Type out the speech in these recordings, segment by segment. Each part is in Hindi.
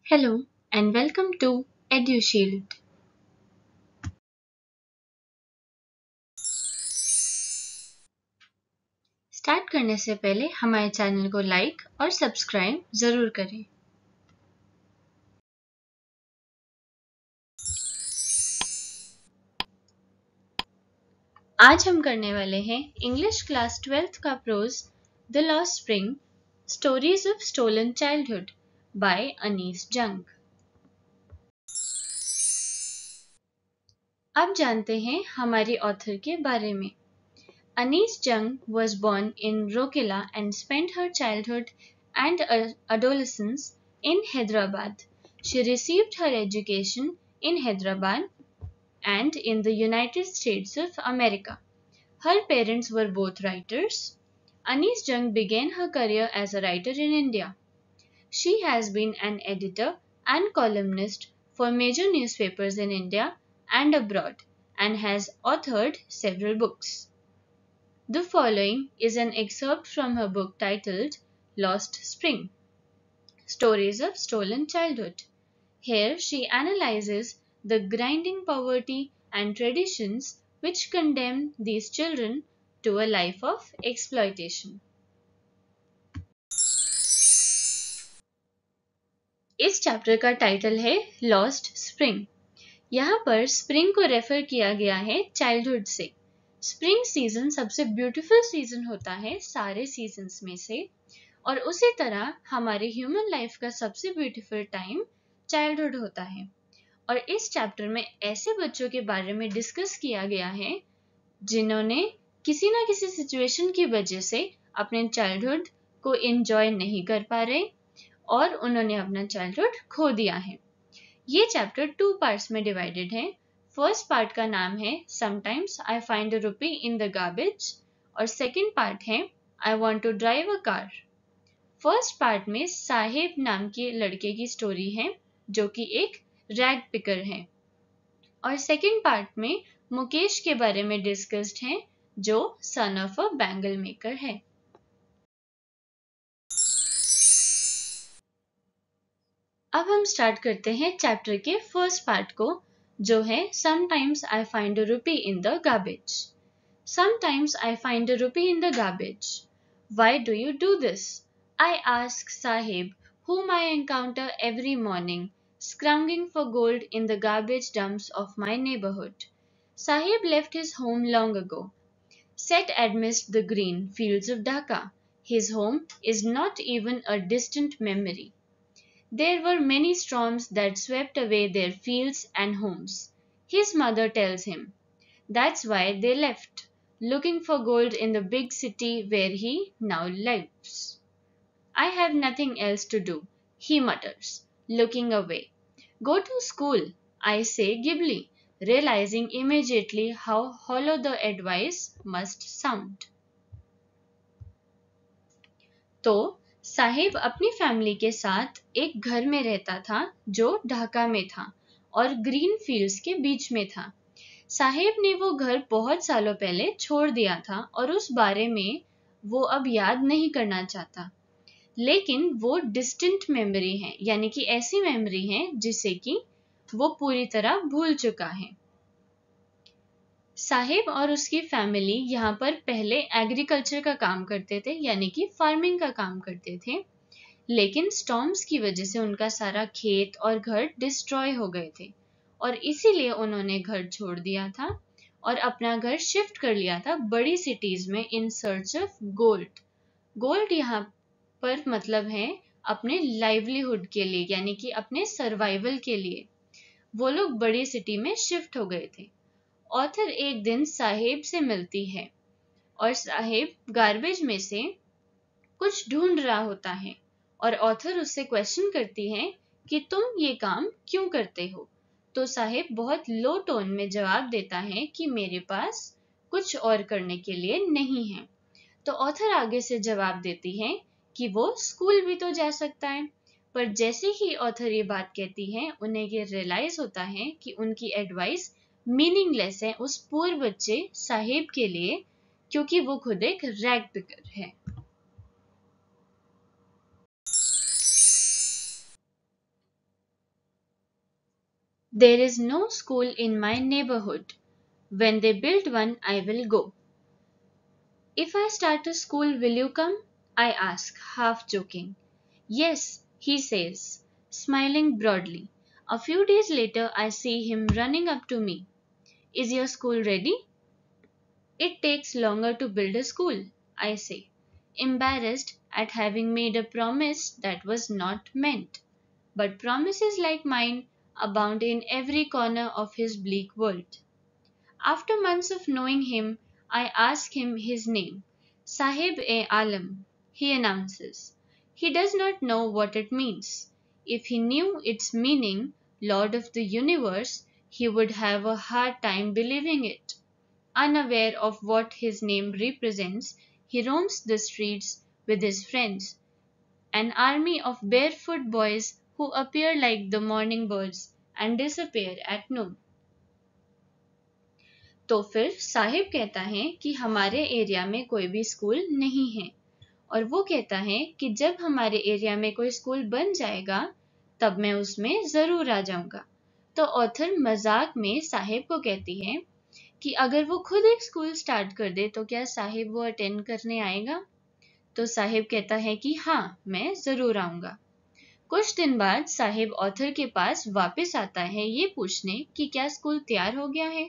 Hello and welcome to EduShield. Start करने से पहले हमारे चैनल को लाइक और सब्सक्राइब जरूर करें। आज हम करने वाले हैं इंग्लिश क्लास 12th का prose the lost spring stories of stolen childhood by Anees Jung. अब जानते हैं हमारी ऑथर के बारे में। Anis Jung was born in Rourkela and spent her childhood and adolescence in Hyderabad. She received her education in Hyderabad and in the United States of America. Her parents were both writers. Anis Jung began her career as a writer in India. She has been an editor and columnist for major newspapers in India and abroad and has authored several books. The following is an excerpt from her book titled Lost Spring: Stories of Stolen Childhood. Here she analyzes the grinding poverty and traditions which condemn these children to a life of exploitation. इस चैप्टर का टाइटल है लॉस्ट स्प्रिंग। यहाँ पर स्प्रिंग को रेफर किया गया है चाइल्डहुड से। स्प्रिंग सीजन सबसे ब्यूटीफुल सीजन होता है सारे सीजन्स में से, और उसी तरह हमारे ह्यूमन लाइफ का सबसे ब्यूटीफुल टाइम चाइल्डहुड होता है। और इस चैप्टर में ऐसे बच्चों के बारे में डिस्कस किया गया है जिन्होंने किसी ना किसी सिचुएशन की वजह से अपने चाइल्डहुड को एंजॉय नहीं कर पा रहे और उन्होंने अपना चाइल्डहुड खो दिया है। ये चैप्टर 2 पार्ट्स में डिवाइडेड है। फर्स्ट पार्ट का नाम है sometimes I find a rupee in the garbage और सेकंड पार्ट है I want to drive a car. First part में साहिब नाम के लड़के की स्टोरी है जो कि एक रैग पिकर है, और सेकंड पार्ट में मुकेश के बारे में डिस्कस्ड है जो son of a bangle maker है। अब हम स्टार्ट करते हैं चैप्टर के फर्स्ट पार्ट को, जो है sometimes I find a rupee in the garbage. Sometimes I find a rupee in the garbage. Why do you do this? I ask Sahib, whom I encounter every morning, scrounging for gold in the garbage dumps of my neighborhood. Sahib left his home long ago, set amidst the green fields of Dhaka. His home is not even a distant memory. There were many storms that swept away their fields and homes. His mother tells him that's why they left, looking for gold in the big city where he now lives. I have nothing else to do, he mutters, looking away. Go to school, I say glibly, realizing immediately how hollow the advice must sound. तो साहिब अपनी फैमिली के साथ एक घर में रहता था जो ढाका में था और ग्रीन फील्ड्स के बीच में था। साहिब ने वो घर बहुत सालों पहले छोड़ दिया था और उस बारे में वो अब याद नहीं करना चाहता, लेकिन वो डिस्टेंट मेमोरी है, यानी कि ऐसी मेमोरी है जिसे कि वो पूरी तरह भूल चुका है। साहिब और उसकी फैमिली यहाँ पर पहले एग्रीकल्चर का काम करते थे, यानी कि फार्मिंग का काम करते थे, लेकिन स्टॉर्म्स की वजह से उनका सारा खेत और घर डिस्ट्रॉय हो गए थे और इसीलिए उन्होंने घर छोड़ दिया था और अपना घर शिफ्ट कर लिया था बड़ी सिटीज में in search of gold. Gold यहाँ पर मतलब है अपने लाइवलीहुड के लिए, यानी कि अपने सर्वाइवल के लिए वो लोग बड़ी सिटी में शिफ्ट हो गए थे। ऑथर एक दिन साहिब से मिलती है और साहिब गार्बेज में से कुछ ढूंढ रहा होता है और ऑथर उससे क्वेश्चन करती है कि तुम ये काम क्यों करते हो। तो साहिब बहुत लो टोन में जवाब देता है कि मेरे पास कुछ और करने के लिए नहीं है। तो ऑथर आगे से जवाब देती है कि वो स्कूल भी तो जा सकता है, पर जैसे ही ऑथर ये बात कहती है उन्हें ये रियलाइज होता है कि उनकी एडवाइस मीनिंगलेस है उस पुअर बच्चे साहिब के लिए, क्योंकि वो खुद एक रैग पिकर है। There is no school in my neighborhood. When they build one, I will go. If I start a school, will you come? I ask, half joking. Yes, he says, smiling broadly. A few days later, I see him running up to me. Is your school ready? It takes longer to build a school, I say, embarrassed at having made a promise that was not meant. But promises like mine abound in every corner of his bleak world. After months of knowing him, I ask him his name. Sahib-e-Alam, he announces. He does not know what it means. If he knew its meaning, Lord of the Universe, he would have a hard time believing it. Unaware of what his name represents, he roams the streets with his friends, an army of barefoot boys who appear like the morning birds and disappear at noon. तो फिर साहिब कहता है कि हमारे एरिया में कोई भी स्कूल नहीं है और वो कहता है कि जब हमारे एरिया में कोई स्कूल बन जाएगा तब मैं उसमें जरूर आ जाऊंगा। तो ऑथर मजाक में साहिब को कहती है कि अगर वो खुद एक स्कूल स्टार्ट कर दे तो क्या साहिब वो अटेंड करने आएगा? तो साहिब कहता है कि हाँ, मैं जरूर आऊंगा। कुछ दिन बाद साहिब ऑथर के पास वापस आता है ये पूछने कि क्या स्कूल तैयार हो गया है।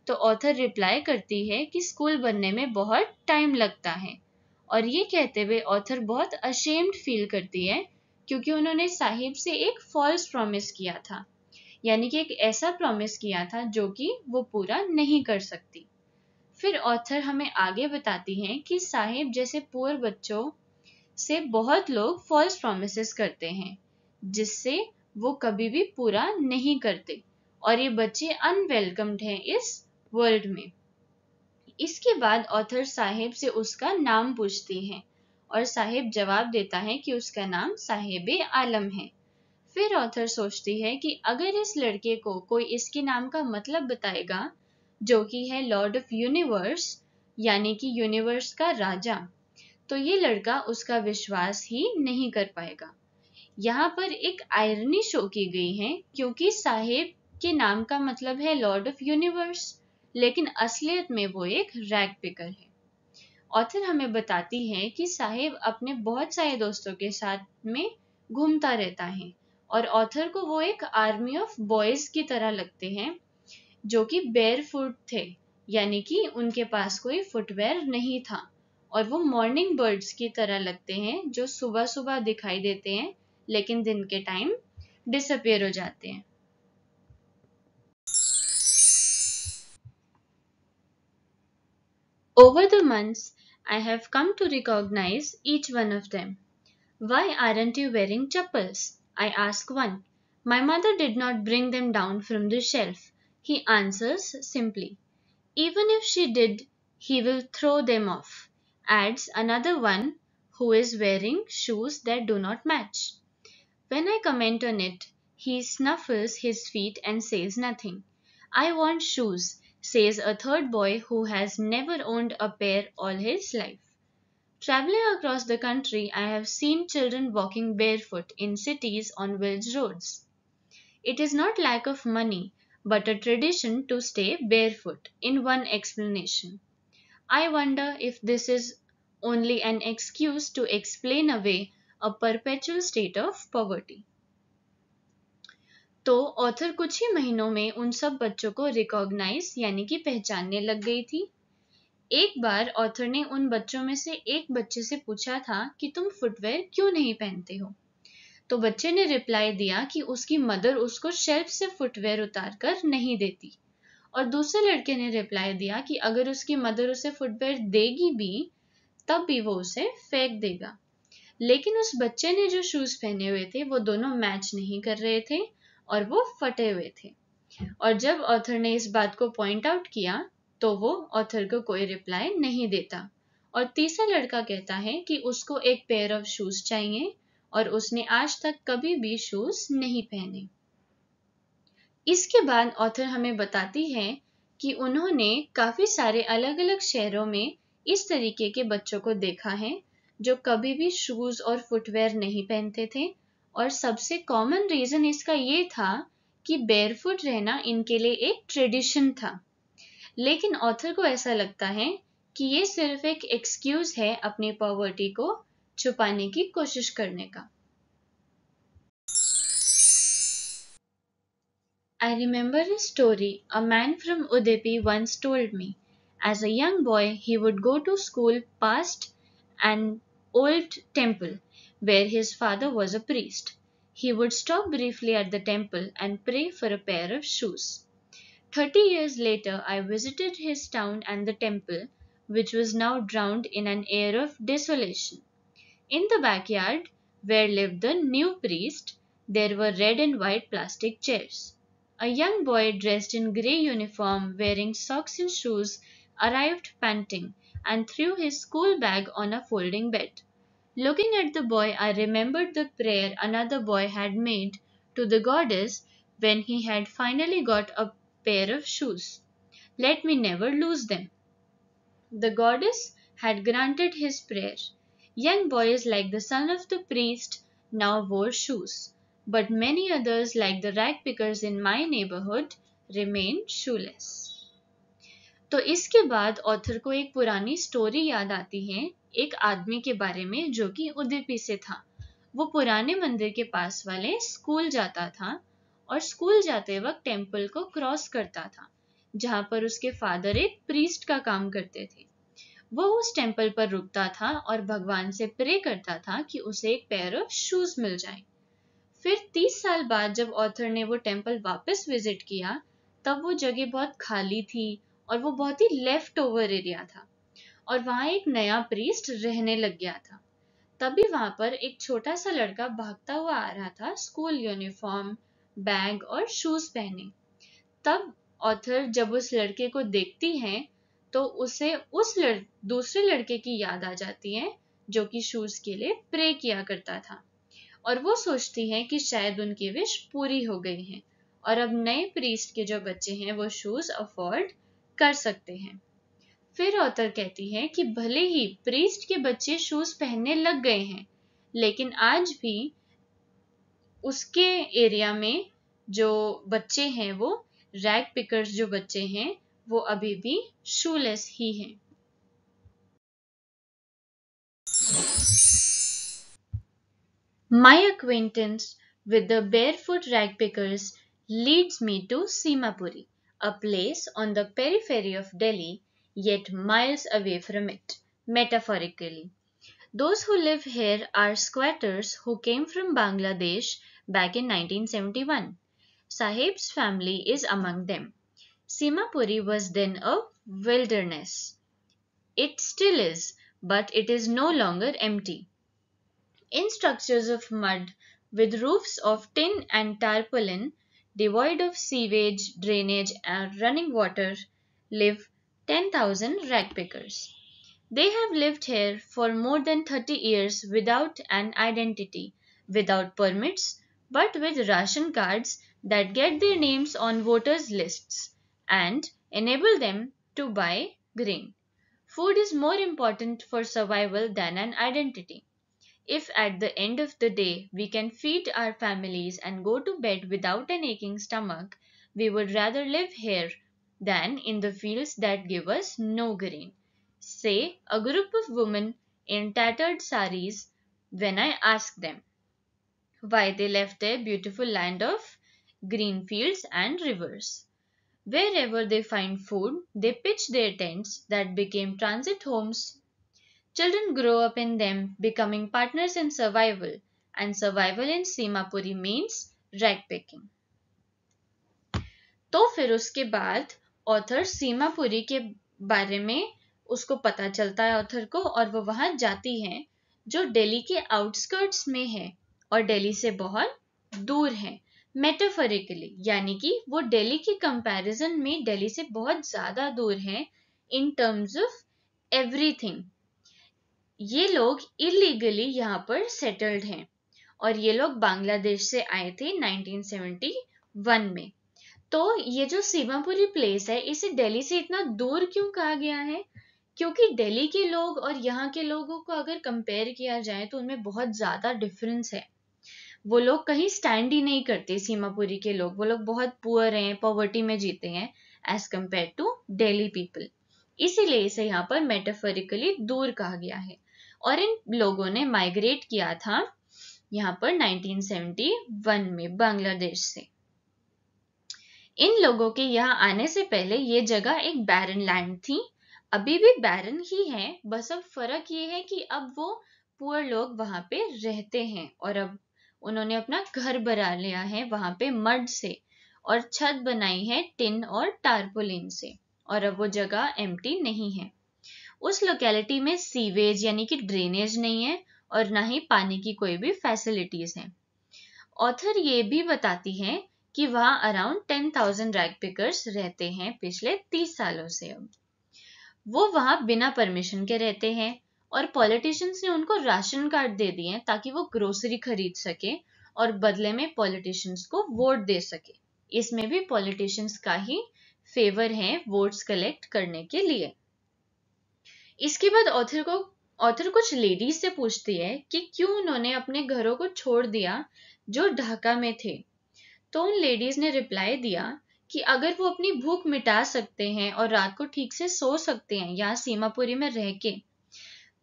तो ऑथर रिप्लाई करती है कि स्कूल बनने में बहुत टाइम लगता है और ये कहते हुए ऑथर बहुत अशेम्ड फील करती है क्योंकि उन्होंने साहिब से एक फॉल्स प्रॉमिस किया था, यानी कि एक ऐसा प्रॉमिस किया था जो कि वो पूरा नहीं कर सकती। फिर ऑथर हमें आगे बताती हैं कि साहिब जैसे पुअर बच्चों से बहुत लोग फॉल्स प्रॉमिसेस करते हैं जिससे वो कभी भी पूरा नहीं करते और ये बच्चे अनवेलकम्ड हैं इस वर्ल्ड में। इसके बाद ऑथर साहिब से उसका नाम पूछती हैं और साहिब जवाब देता है कि उसका नाम साहिब-ए-आलम है। फिर ऑथर सोचती है कि अगर इस लड़के को कोई इसके नाम का मतलब बताएगा जो कि है लॉर्ड ऑफ यूनिवर्स, यानी कि यूनिवर्स का राजा, तो ये लड़का उसका विश्वास ही नहीं कर पाएगा। यहाँ पर एक आयरनी शो की गई है क्योंकि साहिब के नाम का मतलब है लॉर्ड ऑफ यूनिवर्स, लेकिन असलियत में वो एक रैग पिकर है। ऑथर हमें बताती है कि साहिब अपने बहुत सारे दोस्तों के साथ में घूमता रहता है और ऑथर को वो एक आर्मी ऑफ बॉयज की तरह लगते हैं जो कि बेयरफुट थे, यानी कि उनके पास कोई फुटवेयर नहीं था और वो मॉर्निंग बर्ड्स की तरह लगते हैं जो सुबह सुबह दिखाई देते हैं लेकिन दिन के टाइम डिसअपियर हो जाते हैं। Over the months, I have come to recognize each one of them. Why aren't you wearing chappals? I ask one. My mother did not bring them down from the shelf. He answers simply. Even if she did, he will throw them off. Adds another one who is wearing shoes that do not match. When I comment on it, he snuffles his feet and says nothing. I want shoes, says a third boy who has never owned a pair all his life. Traveling across the country, I have seen children walking barefoot in cities on village roads. It is not lack of money, but a tradition to stay barefoot, in one explanation. I wonder if this is only an excuse to explain away a perpetual state of poverty. तो ऑथर कुछ ही महीनों में उन सब बच्चों को रिकॉग्नाइज यानी कि पहचानने लग गई थी। एक बार ऑथर ने उन बच्चों में से एक बच्चे से पूछा था कि तुम फुटवेयर क्यों नहीं पहनते हो? तो बच्चे ने रिप्लाई दिया कि उसकी मदर उसको शेल्फ से फुटवेयर उतार कर नहीं देती और दूसरे लड़के ने रिप्लाई दिया कि अगर उसकी मदर उसे फुटवेयर देगी भी तब भी वो उसे फेंक देगा। लेकिन उस बच्चे ने जो शूज पहने हुए थे वो दोनों मैच नहीं कर रहे थे और वो फटे हुए थे और जब ऑथर ने इस बात को पॉइंट आउट किया तो वो ऑथर को कोई रिप्लाई नहीं देता और तीसरा लड़का कहता है कि उसको एक पेयर ऑफ शूज चाहिए और उसने आज तक कभी भी शूज नहीं पहने। इसके बाद ऑथर हमें बताती है कि उन्होंने काफी सारे अलग अलग शहरों में इस तरीके के बच्चों को देखा है जो कभी भी शूज और फुटवेयर नहीं पहनते थे और सबसे कॉमन रीजन इसका ये था कि बेयरफुट रहना इनके लिए एक ट्रेडिशन था, लेकिन ऑथर को ऐसा लगता है कि ये सिर्फ एक एक्सक्यूज है अपनी पॉवर्टी को छुपाने की कोशिश करने का। I remember a story a man from Udupi once told me. As a young boy, he would go to school past an old temple where his father was a priest. He would stop briefly at the temple and pray for a pair of shoes. 30 years later, I visited his town and the temple, which was now drowned in an air of desolation. In the backyard, where lived the new priest, there were red and white plastic chairs. A young boy dressed in grey uniform, wearing socks and shoes, arrived panting and threw his school bag on a folding bed. Looking at the boy, I remembered the prayer another boy had made to the goddess when he had finally got a pair of shoes. Let me never lose them. The goddess had granted his prayer. Young boys like the son of the priest now wore shoes, but many others like the rag pickers in my neighborhood remained shoeless. तो इसके बाद ऑथर को एक पुरानी स्टोरी याद आती है एक आदमी के बारे में जो कि उदुपी से था। वो पुराने मंदिर के पास वाले स्कूल जाता था और स्कूल जाते वक्त टेम्पल को क्रॉस करता था जहां पर उसके फादर एक प्रीस्ट का काम करते थे। वो उस टेम्पल पर रुकता था और भगवान से प्रे करता था कि उसे एक पेयर ऑफ शूज मिल जाए। फिर 30 साल बाद जब ऑथर ने वो टेम्पल वापस विजिट किया तब वो जगह बहुत खाली थी और वो बहुत ही लेफ्ट ओवर एरिया था और वहां एक नया प्रीस्ट रहने लग गया था। तभी वहां पर एक छोटा सा लड़का भागता हुआ आ रहा था, स्कूल यूनिफॉर्म, बैग और शूज पहने। तब ऑथर जब उस लड़के को देखती है तो उसे दूसरे लड़के की याद आ जाती है जो कि शूज के लिए प्रे किया करता था और वो सोचती है कि शायद उनकी विश पूरी हो गई है और अब नए प्रीस्ट के जो बच्चे हैं वो शूज अफोर्ड कर सकते हैं। फिर ऑथर कहती है कि भले ही प्रीस्ट के बच्चे शूज पहनने लग गए हैं, लेकिन आज भी उसके एरिया में जो बच्चे हैं वो रैग पिकर्स जो बच्चे हैं वो अभी भी शूलेस ही हैं। My acquaintance with the barefoot rag pickers leads me to Simapuri, a place on the periphery of Delhi, yet miles away from it, metaphorically. Those who live here are squatters who came from Bangladesh back in 1971. Sahib's family is among them. Simapuri was then a wilderness. It still is, but it is no longer empty. In structures of mud with roofs of tin and tarpaulin, devoid of sewage, drainage, and running water, live 10,000 rag pickers. They have lived here for more than 30 years without an identity, without permits, but with ration cards that get their names on voters' lists and enable them to buy grain. Food is more important for survival than an identity. If at the end of the day we can feed our families and go to bed without an aching stomach, we would rather live here than in the fields that give us no grain. Say a group of women in tattered saris when I ask them why they left their beautiful land of green fields and rivers. Wherever they find food, they pitch their tents that became transit homes. Children grow up in them, becoming partners in survival, and survival in Simapuri means rag picking. तो फिर उसके बाद ऑथर सीमापुरी के बारे में उसको पता चलता है ऑथर को और वो वहां जाती है जो दिल्ली के आउटस्कर्ट्स में है और दिल्ली से बहुत दूर है, मेटाफोरिकली, यानी कि वो दिल्ली के कंपैरिजन में दिल्ली से बहुत ज्यादा दूर है इन टर्म्स ऑफ एवरीथिंग। ये लोग इलीगली यहाँ पर सेटल्ड हैं और ये लोग बांग्लादेश से आए थे 1971 में। तो ये जो सीमापुरी प्लेस है इसे दिल्ली से इतना दूर क्यों कहा गया है? क्योंकि दिल्ली के लोग और यहाँ के लोगों को अगर कंपेयर किया जाए तो उनमें बहुत ज्यादा डिफरेंस है। वो लोग कहीं स्टैंड ही नहीं करते, सीमापुरी के लोग, वो लोग बहुत पुअर हैं, पॉवर्टी में जीते हैं as compare to Delhi people. इसीलिए इसे यहाँ पर मेटाफोरिकली दूर कहा गया है। और इन लोगों ने माइग्रेट किया था यहाँ पर 1971 में बांग्लादेश से। इन लोगों के यहाँ आने से पहले ये जगह एक बैरन लैंड थी, अभी भी बैरन ही है, बस अब फर्क ये है कि अब वो पुअर लोग वहां पे रहते हैं और अब उन्होंने अपना घर बना लिया है वहां पे मड से, और छत बनाई है टिन और टारपोलिन से, और अब वो जगह एम्प्टी नहीं है। उस लोकेलिटी में सीवेज यानी कि ड्रेनेज नहीं है और ना ही पानी की कोई भी फैसिलिटीज है। ऑथर ये भी बताती है कि वहां अराउंड 10,000 रैग पिकर्स रहते हैं पिछले 30 सालों से। अब वो वहां बिना परमिशन के रहते हैं और पॉलिटिशियंस ने उनको राशन कार्ड दे दिए ताकि वो ग्रोसरी खरीद सके और बदले में पॉलिटिशियंस को वोट दे सके। इसमें भी पॉलिटिशियंस का ही फेवर है वोट्स कलेक्ट करने के लिए। इसके बाद ऑथर कुछ लेडीज से पूछती है कि क्यों उन्होंने अपने घरों को छोड़ दिया जो ढाका में थे। तो उन लेडीज ने रिप्लाई दिया कि अगर वो अपनी भूख मिटा सकते हैं और रात को ठीक से सो सकते हैं यहाँ सीमापुरी में रह के,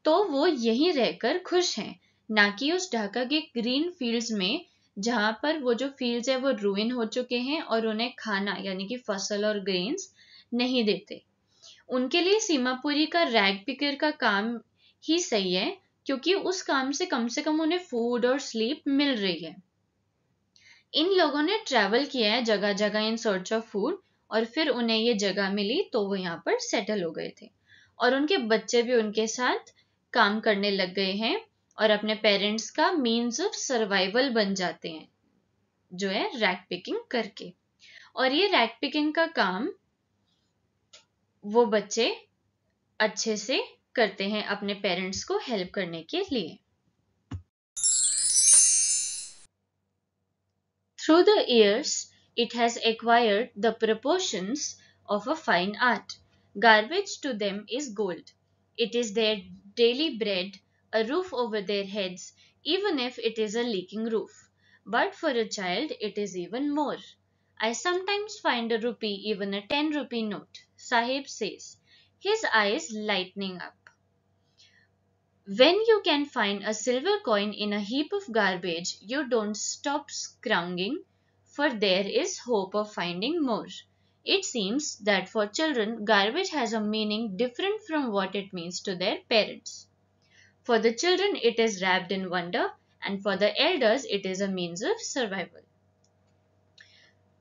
तो वो यहीं रहकर खुश हैं, ना कि उस ढाका के ग्रीन फील्ड्स में जहां पर वो जो फील्ड्स है वो रूइन हो चुके हैं और उन्हें खाना यानी कि फसल और ग्रेन्स नहीं देते। उनके लिए सीमापुरी का रैग पिकर का काम ही सही है, क्योंकि उस काम से कम उन्हें फूड और स्लीप मिल रही है। इन लोगों ने ट्रैवल किया है जगह जगह इन सर्च ऑफ फूड, और फिर उन्हें ये जगह मिली तो वो यहाँ पर सेटल हो गए थे, और उनके बच्चे भी उनके साथ काम करने लग गए हैं और अपने पेरेंट्स का मीन्स ऑफ सर्वाइवल बन जाते हैं, जो है रैग पिकिंग करके। और ये रैग पिकिंग का काम वो बच्चे अच्छे से करते हैं अपने पेरेंट्स को हेल्प करने के लिए। Through the years, it has acquired the proportions of a fine art. Garbage to them is gold. It is their daily bread, a roof over their heads, even if it is a leaking roof. But for a child, it is even more. I sometimes find a rupee, even a 10-rupee note, Sahib says, his eyes lightening up. When you can find a silver coin in a heap of garbage, you don't stop scrounging, for there is hope of finding more. It seems that for children, garbage has a meaning different from what it means to their parents. For the children, it is wrapped in wonder, and for the elders, it is a means of survival.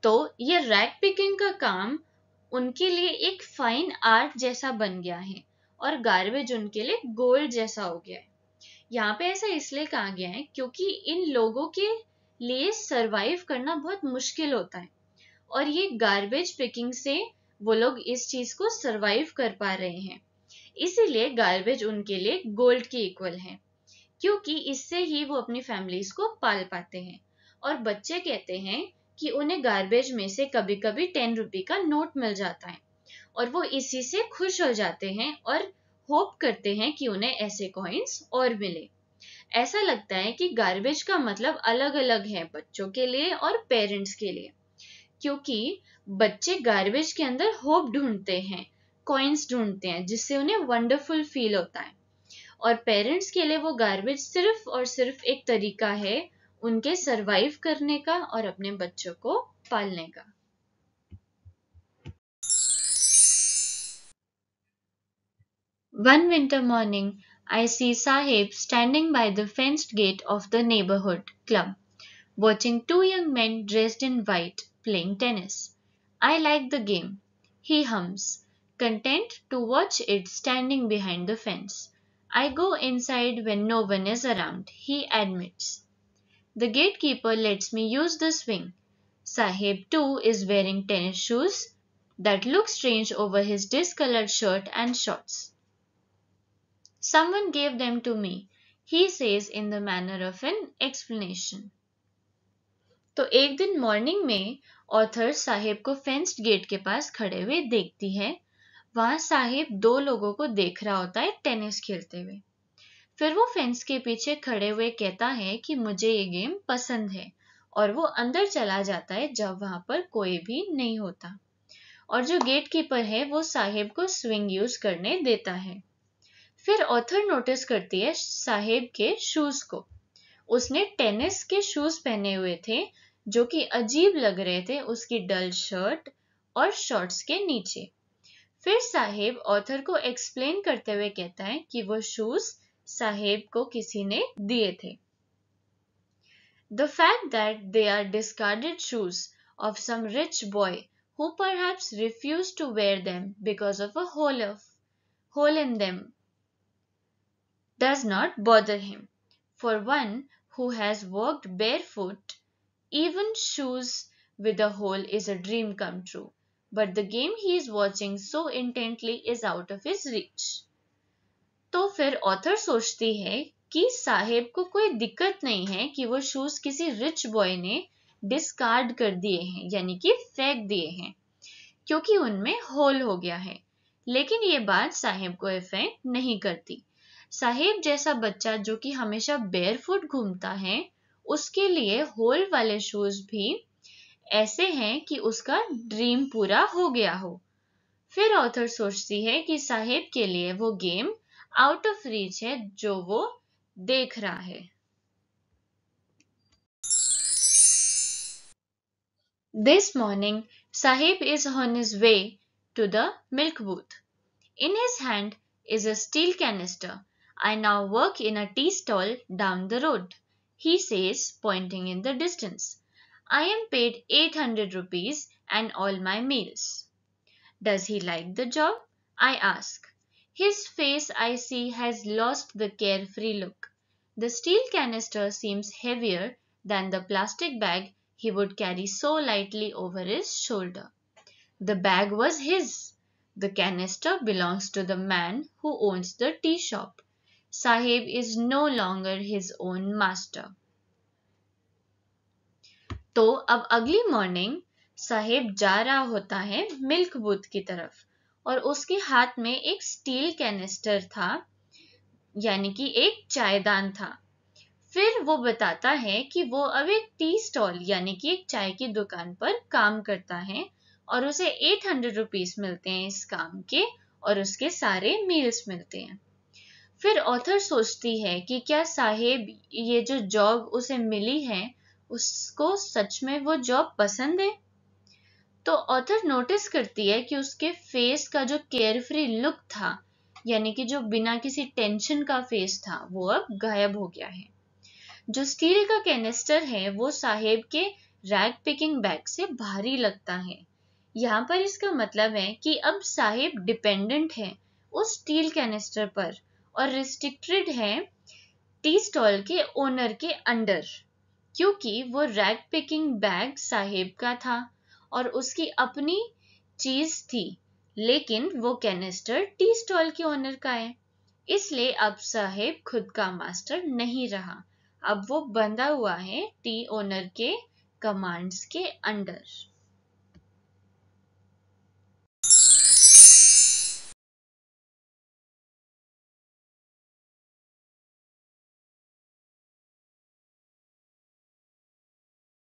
तो ये रैग पिकिंग का काम उनके लिए एक फाइन आर्ट जैसा बन गया है और गार्बेज उनके लिए गोल्ड जैसा हो गया है। यहाँ पे ऐसा इसलिए कहा गया है क्योंकि इन लोगों के लिए सरवाइव करना बहुत मुश्किल होता है, और ये गार्बेज पिकिंग से वो लोग इस चीज को सरवाइव कर पा रहे हैं। इसीलिए गार्बेज उनके लिए गोल्ड के इक्वल है, क्योंकि इससे ही वो अपनी फैमिलीज को पाल पाते हैं। और बच्चे कहते हैं कि उन्हें गार्बेज में से कभी कभी 10 रुपए का नोट मिल जाता है और वो इसी से खुश हो जाते हैं और होप करते हैं कि उन्हें ऐसे कॉइन्स और मिले। ऐसा लगता है कि गार्बेज का मतलब अलग अलग है बच्चों के लिए और पेरेंट्स के लिए, क्योंकि बच्चे गार्बेज के अंदर होप ढूंढते हैं, कॉइन्स ढूंढते हैं जिससे उन्हें वंडरफुल फील होता है, और पेरेंट्स के लिए वो गार्बेज सिर्फ और सिर्फ एक तरीका है उनके सरवाइव करने का और अपने बच्चों को पालने का। One winter morning, I see Sahib standing by the fenced gate of the neighborhood club, watching two young men dressed in white playing tennis. I like the game, he hums, content to watch it standing behind the fence. I go inside when no one is around, he admits. The gatekeeper lets me use the swing. Sahib too is wearing tennis shoes that look strange over his discolored shirt and shorts. Someone gave them to me, he says in the manner of an explanation. तो एक दिन मॉर्निंग में ऑथर साहिब को फेंस्ड गेट के पास खड़े हुए देखती है। वहां साहिब दो लोगों को देख रहा होता है टेनिस खेलते हुए। फिर वो फेंस के पीछे खड़े हुए कहता है कि मुझे ये गेम पसंद है, और वो अंदर चला जाता है जब वहां पर कोई भी नहीं होता। और जो गेट कीपर है वो साहेब को स्विंग यूज करने देता है। फिर ऑथर नोटिस करती है साहेब के शूज को। उसने टेनिस के शूज पहने हुए थे जो कि अजीब लग रहे थे उसकी डल शर्ट और शॉर्ट्स के नीचे। फिर साहेब ऑथर को एक्सप्लेन करते हुए कहता है कि वो शूज साहेब को किसी ने दिए थे। The fact that they are discarded shoes of some rich boy who perhaps refused to wear them because of a hole in them does not bother him. For one who has walked barefoot, even shoes with a hole is a dream come true. But the game he is watching so intently is out of his reach. तो फिर ऑथर सोचती है कि साहेब को कोई दिक्कत नहीं है कि वो शूज किसी रिच बॉय ने डिस्कार्ड कर दिए हैं, यानी कि फेंक दिए हैं, क्योंकि उनमें होल हो गया है। लेकिन ये बात साहेब को इफेक्ट नहीं करती। साहेब जैसा बच्चा जो कि हमेशा बेयरफुट घूमता है, उसके लिए होल वाले शूज भी ऐसे हैं कि उसका ड्रीम पूरा हो गया हो। फिर ऑथर सोचती है कि साहेब के लिए वो गेम आउट ऑफ रीच है जो वो देख रहा है। This morning, Sahib is on his way to the milk booth. In his hand is a steel canister. I now work in a tea stall down the road, he says, pointing in the distance. I am paid 800 rupees and all my meals. Does he like the job? I ask. His face, I see, has lost the carefree look. The steel canister seems heavier than the plastic bag he would carry so lightly over his shoulder. The bag was his. The canister belongs to the man who owns the tea shop. Sahib is no longer his own master. तो अब अगली मॉर्निंग साहेब जा रहा होता है मिल्क बूथ की तरफ, और उसके हाथ में एक स्टील कैनिस्टर था, यानी कि एक चायदान था। फिर वो बताता है कि वो अब एक टी स्टॉल यानी कि एक चाय की दुकान पर काम करता है, और उसे 800 रुपीस मिलते हैं इस काम के, और उसके सारे मील्स मिलते हैं। फिर ऑथर सोचती है कि क्या साहेब ये जो जॉब उसे मिली है उसको सच में वो जॉब पसंद है। तो ऑथर नोटिस करती है कि उसके फेस का जो केयरफ्री लुक था, यानी कि जो बिना किसी टेंशन का फेस था, वो अब गायब हो गया है। जो स्टील का कैनिस्टर है वो साहेब के रैग पिकिंग बैग से भारी लगता है। यहाँ पर इसका मतलब है कि अब साहेब डिपेंडेंट है उस स्टील कैनिस्टर पर और रिस्ट्रिक्टेड है टी स्टॉल के ओनर के अंडर, क्योंकि वो रैग पिकिंग बैग साहेब का था और उसकी अपनी चीज थी, लेकिन वो कैनिस्टर टी स्टॉल के ओनर का है। इसलिए अब साहेब खुद का मास्टर नहीं रहा, अब वो बंधा हुआ है टी ओनर के कमांड्स के अंडर।